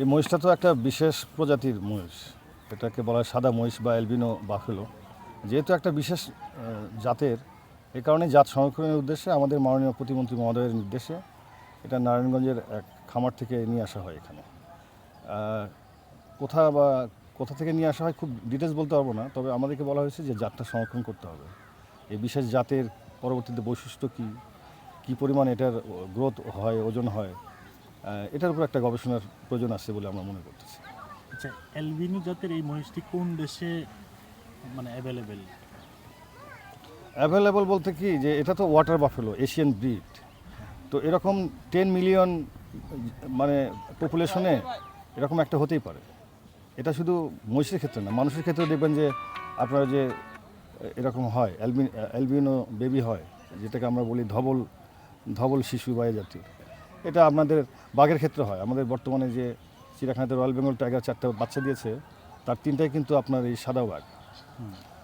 এই মহিষটা তো একটা বিশেষ প্রজাতির মহিষ, এটাকে বলা হয় সাদা মহিষ বা অ্যালবিনো বাফেলো। যেহেতু একটা বিশেষ জাতের, এ কারণে জাত সংরক্ষণের উদ্দেশ্যে আমাদের মাননীয় প্রতিমন্ত্রী মহোদয়ের নির্দেশে এটা নারায়ণগঞ্জের এক খামার থেকে নিয়ে আসা হয় এখানে। কোথা বা কোথা থেকে নিয়ে আসা হয় খুব ডিটেলস বলতে পারবো না, তবে আমাদেরকে বলা হয়েছে যে জাতটা সংরক্ষণ করতে হবে। এই বিশেষ জাতের পরবর্তীতে বৈশিষ্ট্য কী, কী পরিমাণ এটার গ্রোথ হয়, ওজন হয়, এটার উপর একটা গবেষণার প্রয়োজন আছে বলে আমরা মনে করতেছি। আচ্ছা, অ্যালবিনো জাতের এই মহিষটি কোন দেশে মানে অ্যাভেলেবল বলতে কি, যে এটা তো ওয়াটার বাফেলো, এশিয়ান ব্রিড। তো এরকম 10 মিলিয়ন মানে পপুলেশনে এরকম একটা হতেই পারে। এটা শুধু মহিষের ক্ষেত্রে না, মানুষের ক্ষেত্রেও দেখবেন যে আপনারা যে এরকম হয়, অ্যালবিনো বেবি হয়, যেটাকে আমরা বলি ধবল ধবল শিশু বা এ জাতীয়। এটা আপনাদের বাঘের ক্ষেত্রে হয়। আমাদের বর্তমানে যে চিড়িয়াখানাতে রয়্যাল বেঙ্গল টাইগার 4টা বাচ্চা দিয়েছে, তার 3টাই কিন্তু আপনার এই সাদা বাঘ,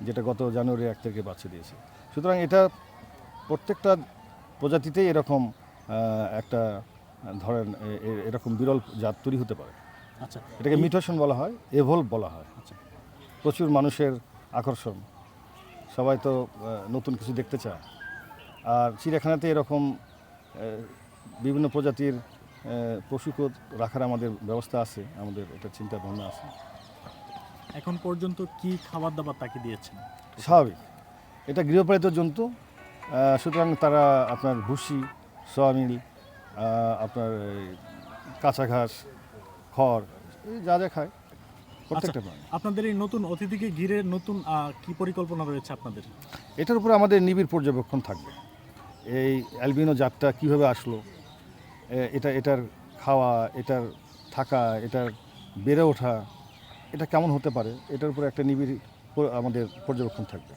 যেটা গত জানুয়ারি 1 তারিখে বাচ্চা দিয়েছে। সুতরাং এটা প্রত্যেকটা প্রজাতিতেই এরকম একটা ধরেন এরকম বিরল জাত তৈরি হতে পারে। আচ্ছা, এটাকে মিউটেশন বলা হয়, এভলভ বলা হয়। আচ্ছা, প্রচুর মানুষের আকর্ষণ, সবাই তো নতুন কিছু দেখতে চায়। আর চিড়িয়াখানাতে এরকম বিভিন্ন প্রজাতির পশুকে রাখার আমাদের ব্যবস্থা আছে, আমাদের এটা চিন্তা ভাবনা আছে। এখন পর্যন্ত কি খাবার দাবার তাকে দিয়েছেন? স্বাভাবিক, এটা গৃহপালিত জন্তু, সুতরাং তারা আপনার ভুসি, সয়াবিন, আপনার এই কাঁচা ঘাস, খড়, এই যা যা খায় প্রত্যেকটা প্রাণী। আপনাদের এই নতুন অতিথিকে ঘিরে নতুন কি পরিকল্পনা রয়েছে আপনাদের? এটার উপরে আমাদের নিবিড় পর্যবেক্ষণ থাকবে। এই অ্যালবিনো জাতটা কীভাবে আসলো, এটার খাওয়া, এটার থাকা, এটার বেড়ে ওঠা, এটা কেমন হতে পারে, এটার উপরে একটা নিবিড় আমাদের পর্যবেক্ষণ থাকবে।